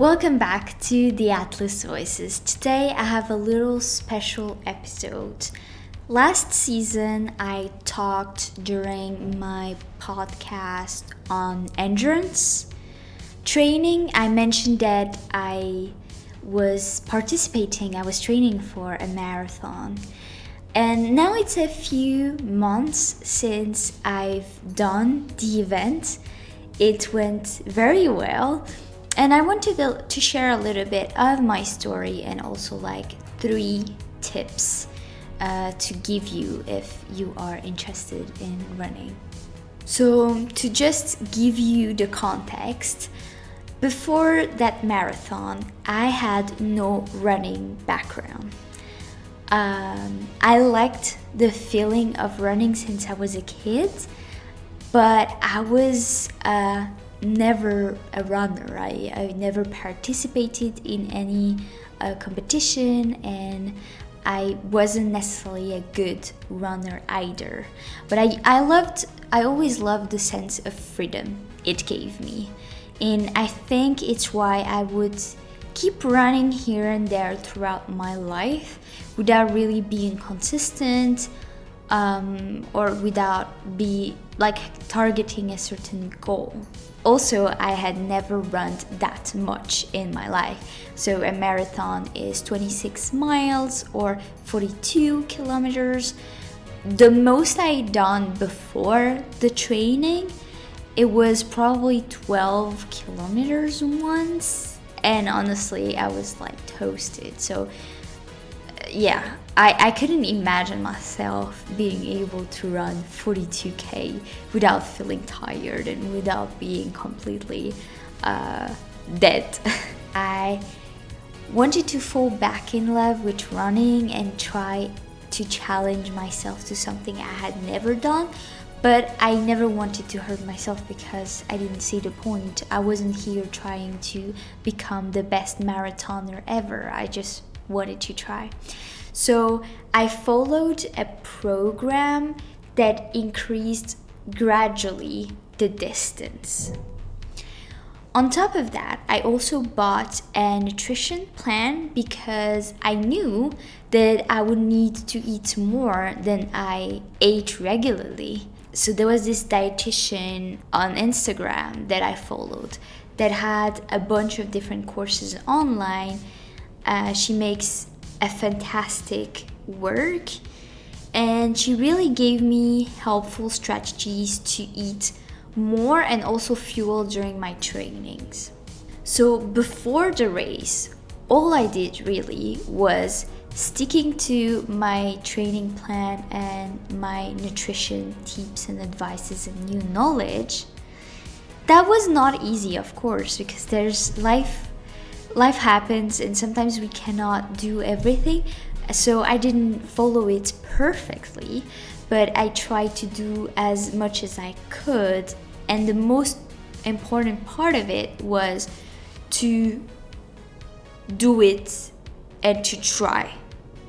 Welcome back to the Atlas Voices. Today I have a little special episode. Last season I talked during my podcast on endurance training. I mentioned that I was training for a marathon. And now it's a few months since I've done the event. It went very well. And I want to share a little bit of my story and also like 3 tips to give you if you are interested in running. So to just give you the context, before that marathon, I had no running background. I liked the feeling of running since I was a kid, but I was never a runner. I never participated in any competition, and I wasn't necessarily a good runner either. But I always loved the sense of freedom it gave me, and I think it's why I would keep running here and there throughout my life without really being consistent, or without targeting a certain goal. Also, I had never run that much in my life. So a marathon is 26 miles or 42 kilometers. The most I done before the training, it was probably 12 kilometers once. And honestly, I was like toasted. So yeah, I couldn't imagine myself being able to run 42k without feeling tired and without being completely dead. I wanted to fall back in love with running and try to challenge myself to something I had never done, but I never wanted to hurt myself because I didn't see the point. I wasn't here trying to become the best marathoner ever. I just wanted to try. So I followed a program that increased gradually the distance. On top of that, I also bought a nutrition plan because I knew that I would need to eat more than I ate regularly. So there was this dietitian on Instagram that I followed that had a bunch of different courses online. She makes a fantastic work, and she really gave me helpful strategies to eat more and also fuel during my trainings. So before the race, all I did really was sticking to my training plan and my nutrition tips and advices and new knowledge. That was not easy, of course, because there's life happens and sometimes we cannot do everything. So I didn't follow it perfectly, but I tried to do as much as I could. And the most important part of it was to do it and to try.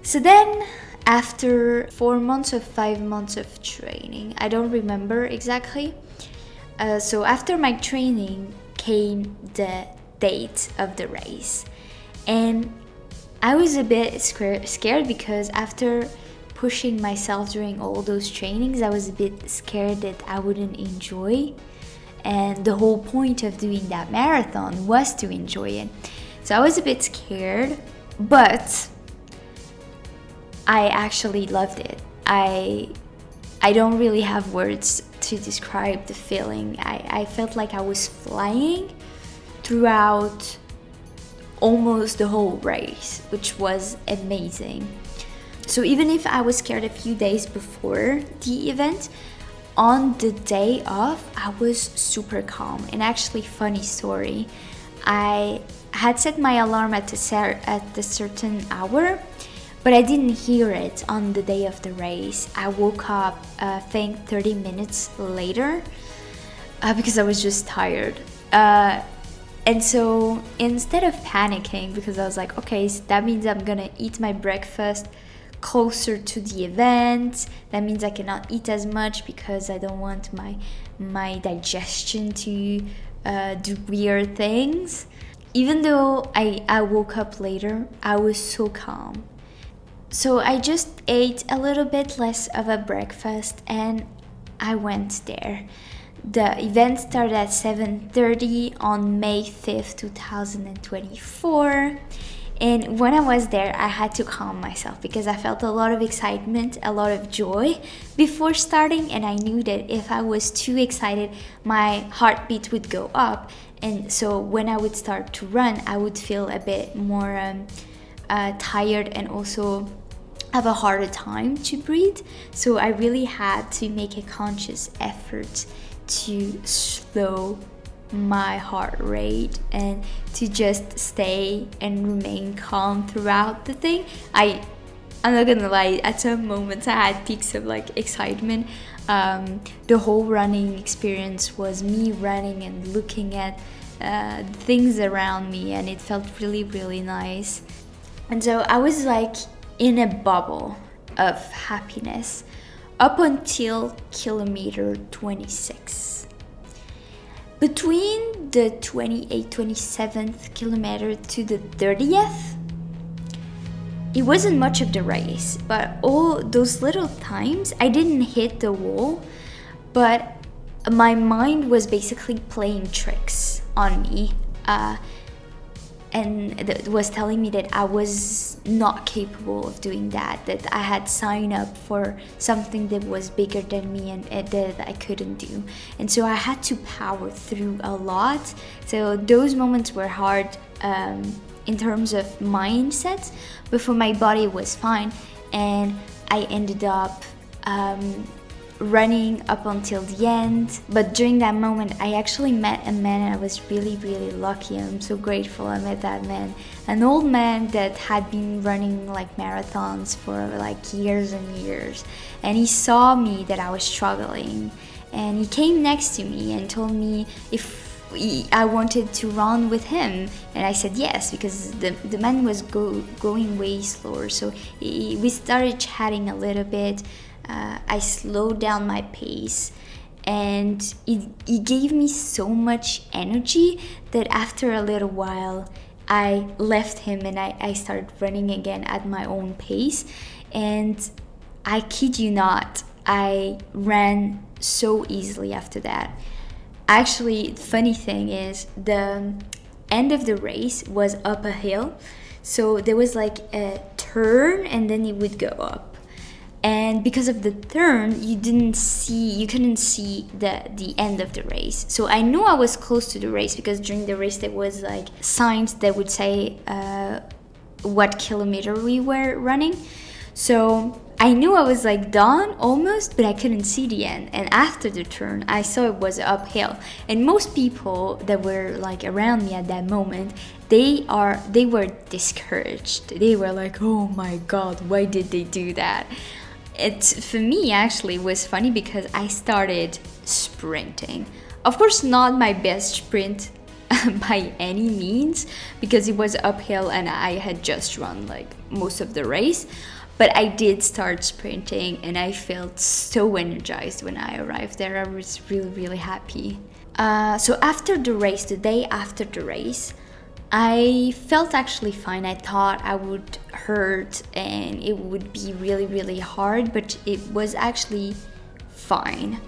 So then after 4 months or 5 months of training, I don't remember exactly. So after my training came the date of the race, and I was a bit scared because after pushing myself during all those trainings, I was a bit scared that I wouldn't enjoy, and the whole point of doing that marathon was to enjoy it. So I was a bit scared, but I actually loved it. I don't really have words to describe the feeling. I felt like I was flying throughout almost the whole race, which was amazing. So even if I was scared a few days before the event, on the day of, I was super calm. And actually, funny story, I had set my alarm at a certain hour, but I didn't hear it on the day of the race. I woke up, I think 30 minutes later, because I was just tired. And so instead of panicking, because I was like, okay, so that means I'm gonna eat my breakfast closer to the event. That means I cannot eat as much because I don't want my digestion to do weird things. Even though I woke up later, I was so calm. So I just ate a little bit less of a breakfast and I went there. The event started at 7:30 on May 5th, 2024. And when I was there, I had to calm myself because I felt a lot of excitement, a lot of joy before starting. And I knew that if I was too excited, my heartbeat would go up. And so when I would start to run, I would feel a bit more tired and also have a harder time to breathe. So I really had to make a conscious effort to slow my heart rate and to just stay and remain calm throughout the thing. I'm not gonna lie, at some moments I had peaks of like excitement. The whole running experience was me running and looking at things around me, and it felt really, really nice. And so I was like in a bubble of happiness up until kilometer 26. Between the 27th kilometer to the 30th, it wasn't much of the race, but all those little times I didn't hit the wall, but my mind was basically playing tricks on me. And it was telling me that I was not capable of doing that I had signed up for something that was bigger than me and that I couldn't do. And so I had to power through a lot. So those moments were hard in terms of mindset, but for my body it was fine. And I ended up running up until the end. But during that moment I actually met a man, and I was really, really lucky. I'm so grateful I met that man, an old man that had been running like marathons for like years and years, and he saw me that I was struggling, and he came next to me and told me if I wanted to run with him, and I said yes, because the man was going way slower. So we started chatting a little bit. I slowed down my pace, and it gave me so much energy that after a little while I left him and I started running again at my own pace. And I kid you not, I ran so easily after that. Actually, the funny thing is, the end of the race was up a hill, so there was like a turn and then it would go up. And because of the turn, you couldn't see the end of the race. So I knew I was close to the race because during the race there was like signs that would say what kilometer we were running. So I knew I was like done almost, but I couldn't see the end. And after the turn, I saw it was uphill. And most people that were like around me at that moment, they were discouraged. They were like, "Oh my God, why did they do that?" It, for me, actually was funny because I started sprinting. Of course, not my best sprint by any means, because it was uphill and I had just run like most of the race. But I did start sprinting and I felt so energized when I arrived there. I was really, really happy. So after the race, the day after the race, I felt actually fine. I thought I would hurt and it would be really, really hard, but it was actually fine.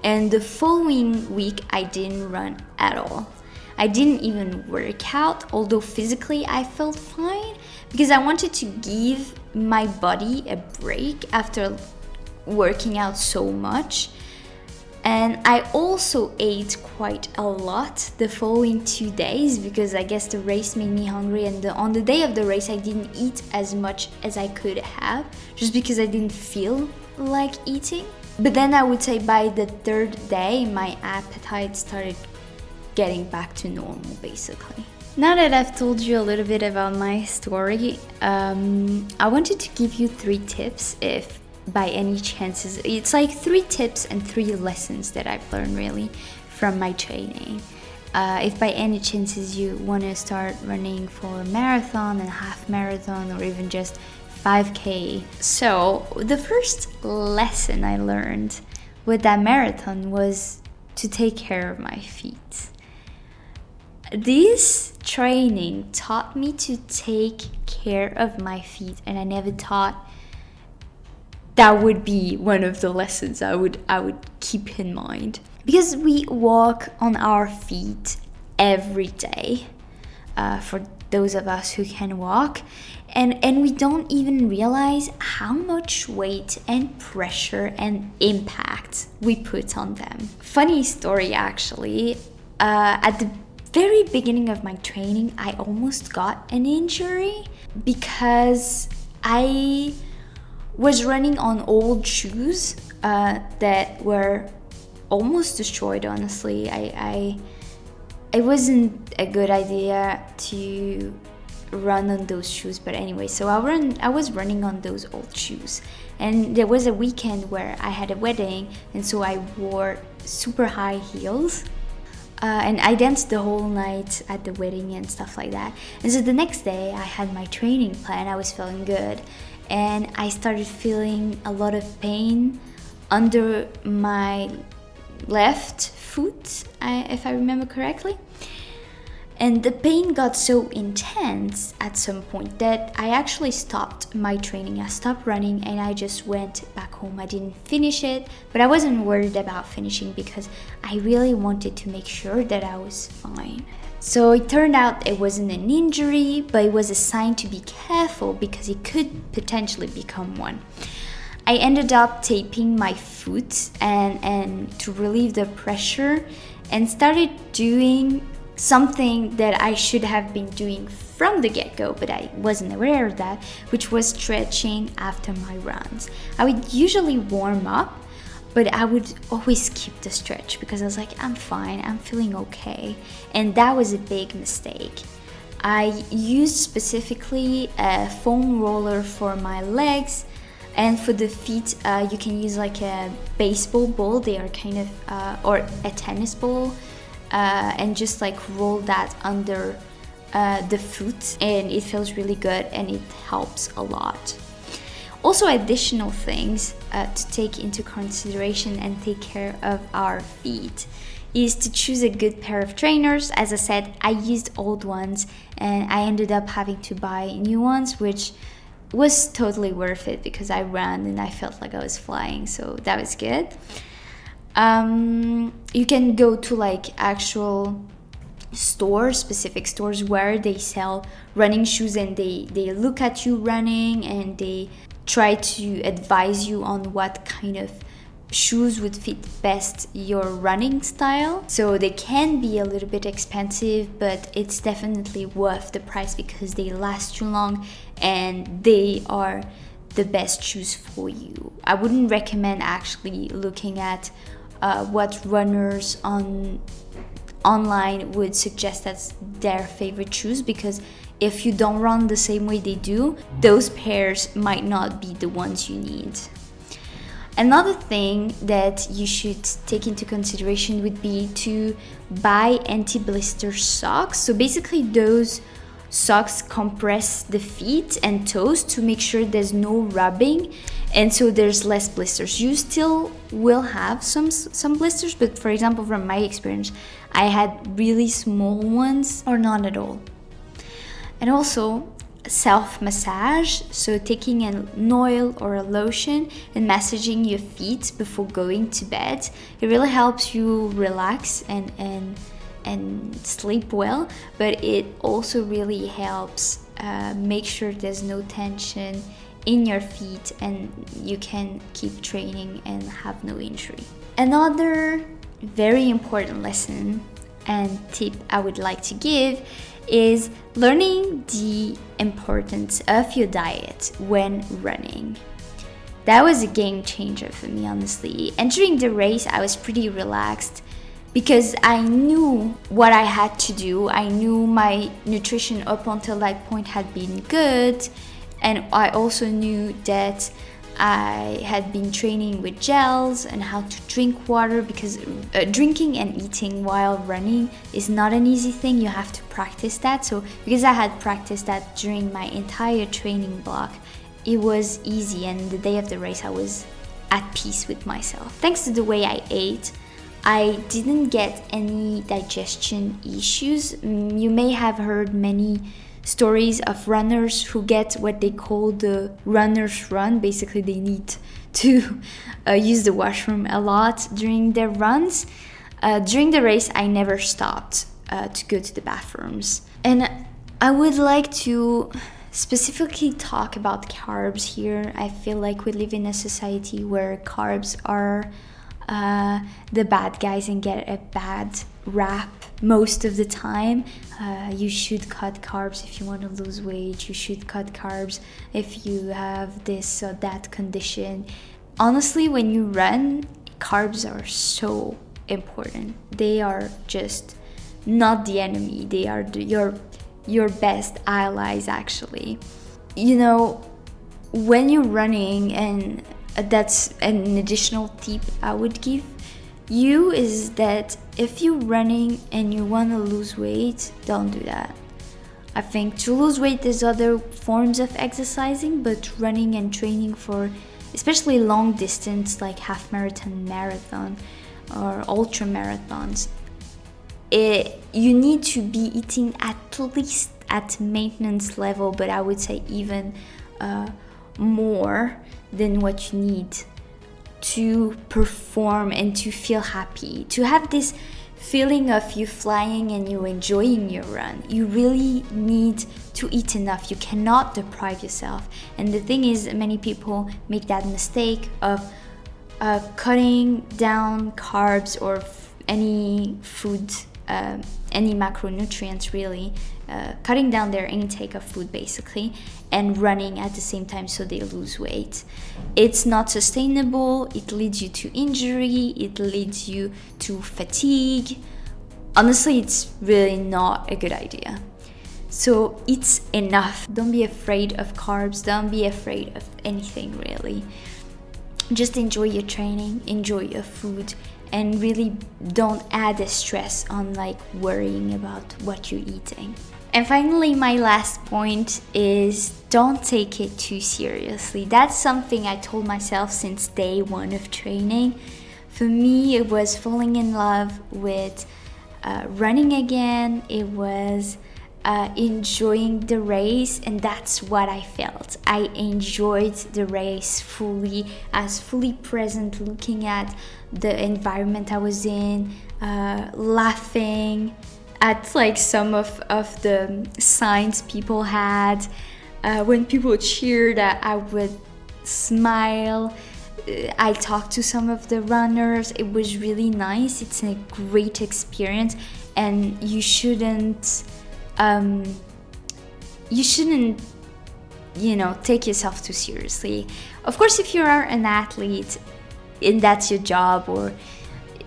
And the following week, I didn't run at all. I didn't even work out, although physically I felt fine, because I wanted to give my body a break after working out so much. And I also ate quite a lot the following 2 days because I guess the race made me hungry, and on the day of the race I didn't eat as much as I could have just because I didn't feel like eating. But then I would say by the third day my appetite started getting back to normal basically. Now that I've told you a little bit about my story, I wanted to give you 3 tips if by any chances, it's like 3 tips and 3 lessons that I've learned really from my training. If by any chances you want to start running for a marathon and half marathon or even just 5K. So the first lesson I learned with that marathon was to take care of my feet. This training taught me to take care of my feet, and I never thought that would be one of the lessons I would keep in mind. Because we walk on our feet every day, for those of us who can walk, and we don't even realize how much weight and pressure and impact we put on them. Funny story actually, at the very beginning of my training, I almost got an injury because I was running on old shoes that were almost destroyed. Honestly, it wasn't a good idea to run on those shoes, but anyway, so I was running on those old shoes, and there was a weekend where I had a wedding, and so I wore super high heels. And I danced the whole night at the wedding and stuff like that. And so the next day I had my training plan. I was feeling good, and I started feeling a lot of pain under my left foot, if I remember correctly. And the pain got so intense at some point that I actually stopped my training. I stopped running and I just went back home. I didn't finish it, but I wasn't worried about finishing because I really wanted to make sure that I was fine. So it turned out it wasn't an injury, but it was a sign to be careful because it could potentially become one. I ended up taping my foot and to relieve the pressure, and started doing something that I should have been doing from the get-go, but I wasn't aware of that, which was stretching after my runs. I would usually warm up, but I would always skip the stretch because I was like, I'm fine, I'm feeling okay. And that was a big mistake. I used specifically a foam roller for my legs, and for the feet, you can use like a baseball ball. They are kind of, or a tennis ball, and just like roll that under the foot, and it feels really good and it helps a lot. Also, additional things to take into consideration and take care of our feet is to choose a good pair of trainers. As I said, I used old ones and I ended up having to buy new ones, which was totally worth it because I ran and I felt like I was flying, so that was good. You can go to like actual stores, specific stores where they sell running shoes, and they look at you running and they try to advise you on what kind of shoes would fit best your running style. So they can be a little bit expensive, but it's definitely worth the price because they last too long and they are the best shoes for you. I wouldn't recommend actually looking at what runners online would suggest as their favorite shoes, because if you don't run the same way they do, those pairs might not be the ones you need. Another thing that you should take into consideration would be to buy anti-blister socks. So basically those socks compress the feet and toes to make sure there's no rubbing, and so there's less blisters. You still will have some blisters, but for example, from my experience, I had really small ones or none at all. And also self-massage, so taking an oil or a lotion and massaging your feet before going to bed. It really helps you relax and sleep well, but it also really helps make sure there's no tension in your feet and you can keep training and have no injury. Another very important lesson and tip I would like to give is learning the importance of your diet when running. That was a game changer for me, honestly. Entering the race, I was pretty relaxed because I knew what I had to do. I knew my nutrition up until that point had been good, and I also knew that I had been training with gels and how to drink water, because drinking and eating while running is not an easy thing. You have to practice that. So because I had practiced that during my entire training block, it was easy, and the day of the race I was at peace with myself. Thanks to the way I ate, I didn't get any digestion issues. You may have heard many stories of runners who get what they call the runner's run. Basically, they need to use the washroom a lot during their runs. During the race, I never stopped to go to the bathrooms. And I would like to specifically talk about carbs here. I feel like we live in a society where carbs are the bad guys and get a bad rap most of the time. You should cut carbs if you want to lose weight. You should cut carbs if you have this or that condition. Honestly, when you run, carbs are so important. They are just not the enemy. They are your best allies, actually. You know, when you're running, and that's an additional tip I would give you, is that if you're running and you want to lose weight, don't do that. I think to lose weight there's other forms of exercising, but running and training for especially long distance like half marathon or ultra marathons, you need to be eating at least at maintenance level, but I would say even more than what you need to perform and to feel happy, to have this feeling of you flying and you enjoying your run. You really need to eat enough. You cannot deprive yourself. And the thing is, many people make that mistake of cutting down carbs or any food, any macronutrients really, cutting down their intake of food basically, and running at the same time so they lose weight. It's not sustainable. It leads you to injury. It leads you to fatigue. Honestly, it's really not a good idea. So it's enough. Don't be afraid of carbs. Don't be afraid of anything really. Just enjoy your training, enjoy your food, and really don't add the stress on like worrying about what you're eating. And finally, my last point is don't take it too seriously. That's something I told myself since day one of training. For me, it was falling in love with running again. It was enjoying the race, and that's what I felt. I enjoyed the race fully. I was fully present, looking at the environment I was in, laughing at like some of the signs people had. When people cheered, I would smile. I talked to some of the runners. It was really nice. It's a great experience, and you shouldn't take yourself too seriously. Of course, if you are an athlete and that's your job, or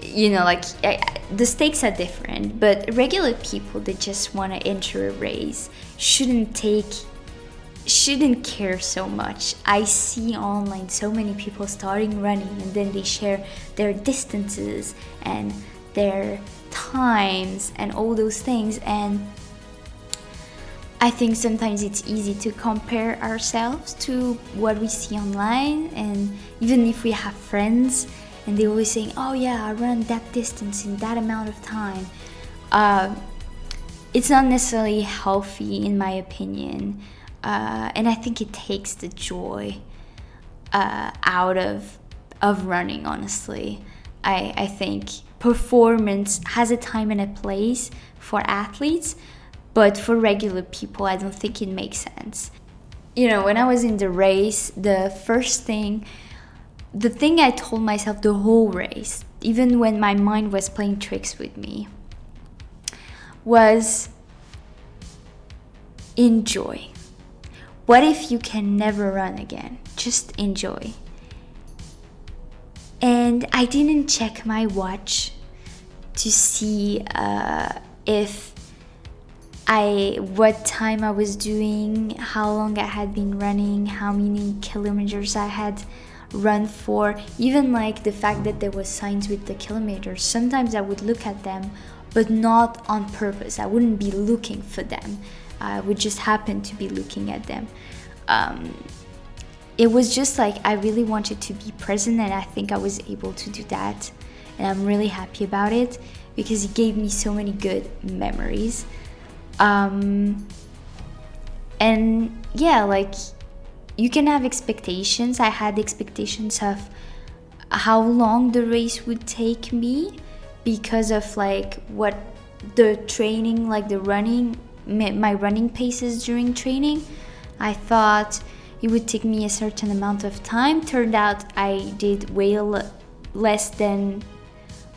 the stakes are different, but regular people that just want to enter a race shouldn't care so much. I see online so many people starting running and then they share their distances and their times and all those things, and I think sometimes it's easy to compare ourselves to what we see online. And even if we have friends and they always saying, oh yeah, I ran that distance in that amount of time, it's not necessarily healthy in my opinion. And I think it takes the joy out of running, honestly. I think performance has a time and a place for athletes, but for regular people, I don't think it makes sense. When I was in the race, the thing I told myself the whole race, even when my mind was playing tricks with me, was enjoy. What if you can never run again? Just enjoy. And I didn't check my watch to see what time I was doing, how long I had been running, how many kilometers I had run for, even like the fact that there was signs with the kilometers. Sometimes I would look at them, but not on purpose. I wouldn't be looking for them. I would just happen to be looking at them. It was just like I really wanted to be present, and I think I was able to do that. and I'm really happy about it because it gave me so many good memories. And yeah, like, you can have expectations. I had expectations of how long the race would take me because of like what the training, like the running, my running paces during training. I thought it would take me a certain amount of time. Turned out I did way less than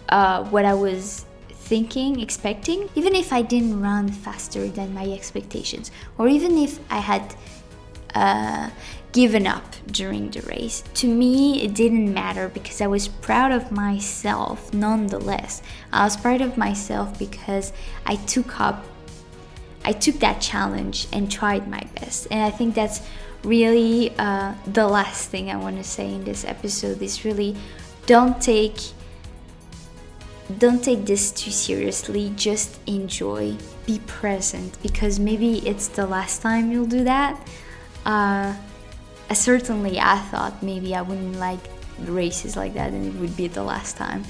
what I was expecting. Even if I didn't run faster than my expectations, or even if I had given up during the race, to me it didn't matter because I was proud of myself nonetheless. I was proud of myself because I took that challenge and tried my best. And I think that's really the last thing I want to say in this episode is really don't take this too seriously. Just enjoy, be present, because maybe it's the last time you'll do that. Certainly I thought maybe I wouldn't like races like that and it would be the last time.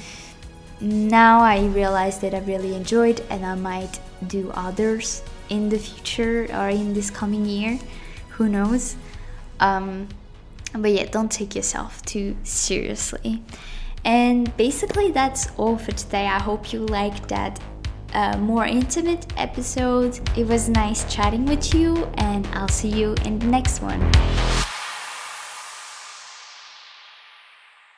Now I realize that I really enjoyed, and I might do others in the future or in this coming year, who knows. But yeah, don't take yourself too seriously. And basically that's all for today. I hope you liked that more intimate episode. It was nice chatting with you, and I'll see you in the next one.